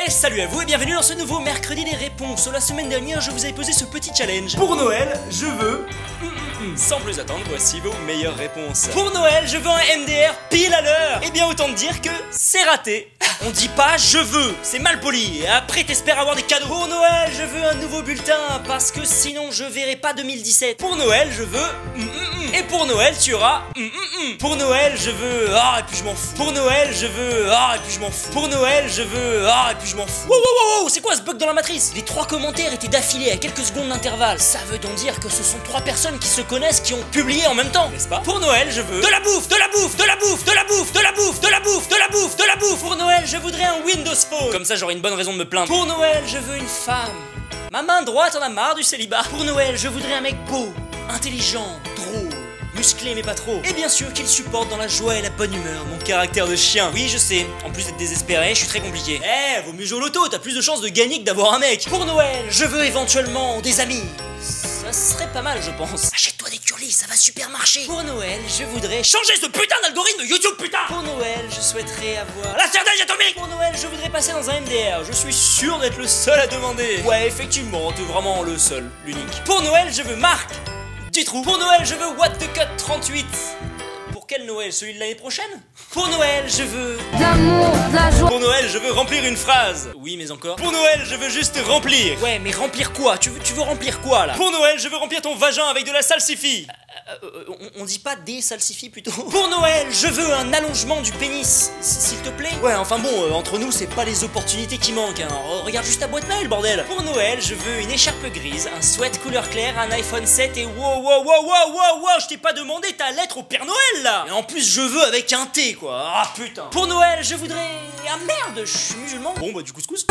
Et salut à vous et bienvenue dans ce nouveau mercredi des réponses. La semaine dernière, je vous avais posé ce petit challenge. Pour Noël, je veux... Sans plus attendre, voici vos meilleures réponses. Pour Noël, je veux un MDR pile à l'heure. Eh bien, autant dire que c'est raté. On dit pas je veux, c'est mal poli. Et après, t'espères avoir des cadeaux. Pour Noël, je veux un nouveau bulletin parce que sinon, je verrai pas 2017. Pour Noël, je veux... Et pour Noël, tu auras... Pour Noël, je veux... Ah, et puis je m'en fous. Pour Noël, je veux... Ah, et puis je m'en fous. Pour Noël, je veux... Ah, et puis je m'en fous. Wow, c'est quoi ce bug dans la matrice? Les 3 commentaires étaient d'affilée à quelques secondes d'intervalle. Ça veut donc dire que ce sont 3 personnes qui se connaissent qui ont publié en même temps, n'est-ce pas? Pour Noël, je veux... De la bouffe, de la bouffe, de la bouffe, de la bouffe, de la bouffe, de la bouffe, de la bouffe, de la bouffe. Pour Noël, je voudrais un Windows Phone. Comme ça, j'aurai une bonne raison de me plaindre. Pour Noël, je veux une femme. Ma main droite en a marre du célibat. Pour Noël, je voudrais un mec beau, intelligent, drôle, musclé mais pas trop. Et bien sûr qu'il supporte dans la joie et la bonne humeur mon caractère de chien. Oui, je sais, en plus d'être désespéré, je suis très compliqué. Eh, vaut mieux jouer au loto, t'as plus de chances de gagner que d'avoir un mec. Pour Noël, je veux éventuellement des amis. Ça serait pas mal, je pense. Achète-toi des curlis, ça va super marcher. Pour Noël, je voudrais changer ce putain d'algorithme de YouTube, putain. Pour Noël, je souhaiterais avoir la sardine atomique. Pour Noël, je voudrais passer dans un MDR. Je suis sûr d'être le seul à demander. Ouais, effectivement, t'es vraiment le seul, l'unique. Pour Noël, je veux Marc Dutroux. Pour Noël, je veux What the Cut 38. Pour quel Noël? Celui de l'année prochaine? Pour Noël, je veux... L'amour, la joie. Pour Noël, je veux remplir une phrase. Oui, mais encore. Pour Noël, je veux juste remplir. Ouais, mais remplir quoi? Tu veux remplir quoi, là? Pour Noël, je veux remplir ton vagin avec de la salsifie. On dit pas des salsifis, plutôt? Pour Noël, je veux un allongement du pénis, s'il te plaît. Ouais, enfin bon, entre nous, c'est pas les opportunités qui manquent, hein. Regarde juste ta boîte mail, bordel. Pour Noël, je veux une écharpe grise, un sweat couleur claire, un iPhone 7 et wow, je t'ai pas demandé ta lettre au Père Noël, là. Et en plus, je veux avec un T, quoi. Ah, putain. Pour Noël, je voudrais... Ah merde, je suis musulman. Bon, bah du couscous.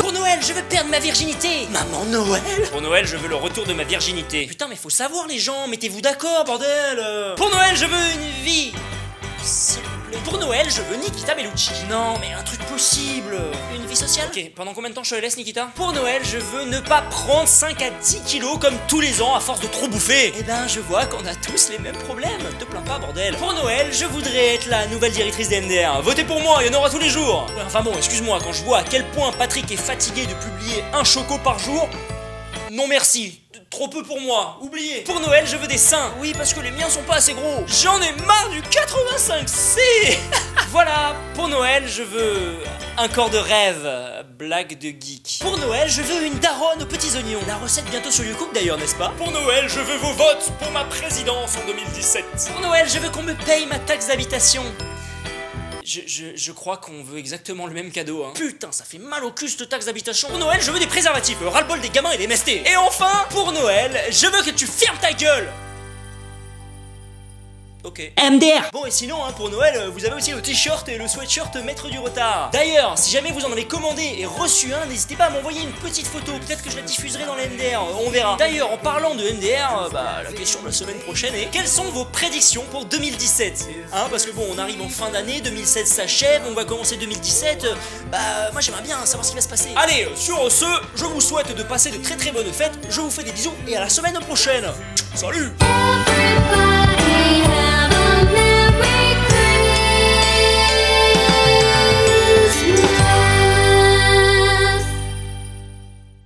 Pour Noël, je veux perdre ma virginité. Maman Noël. Pour Noël, je veux le retour de ma virginité. Putain, mais faut savoir, les gens, mettez-vous d'accord, bordel. Pour Noël, je veux une vie. S'il vous plaît. Pour Noël, je veux Nikita Bellucci. Non, mais un truc possible. Une vie sociale. Ok, pendant combien de temps je te laisse, Nikita? Pour Noël, je veux ne pas prendre 5 à 10 kilos comme tous les ans à force de trop bouffer. Eh ben, je vois qu'on a tous les mêmes problèmes. Te plains pas, bordel. Pour Noël, je voudrais être la nouvelle directrice des MDR. Votez pour moi, il y en aura tous les jours. Ouais, enfin bon, excuse-moi, quand je vois à quel point Patrick est fatigué de publier un choco par jour, non merci. Trop peu pour moi, oubliez. Pour Noël, je veux des seins. Oui, parce que les miens sont pas assez gros. J'en ai marre du 85C. Voilà, pour Noël, je veux un corps de rêve. Blague de geek. Pour Noël, je veux une daronne aux petits oignons. La recette bientôt sur YouCook d'ailleurs, n'est-ce pas? Pour Noël, je veux vos votes pour ma présidence en 2017. Pour Noël, je veux qu'on me paye ma taxe d'habitation. Je crois qu'on veut exactement le même cadeau, hein. Putain, ça fait mal au cul cette taxe d'habitation. Pour Noël, je veux des préservatifs, ras-le-bol des gamins et des MST. Et enfin, pour Noël, je veux que tu fermes ta gueule. Ok. MDR. Bon, et sinon, hein, pour Noël, vous avez aussi le t-shirt et le sweatshirt maître du retard. D'ailleurs, si jamais vous en avez commandé et reçu un, n'hésitez pas à m'envoyer une petite photo. Peut-être que je la diffuserai dans les MDR, on verra. D'ailleurs, en parlant de MDR, la question de la semaine prochaine est: quelles sont vos prédictions pour 2017? Hein, parce que bon, on arrive en fin d'année, 2016 s'achève, on va commencer 2017. Moi j'aimerais bien savoir ce qui va se passer. Allez, sur ce, je vous souhaite de passer de très très bonnes fêtes. Je vous fais des bisous et à la semaine prochaine. Salut! Everybody have a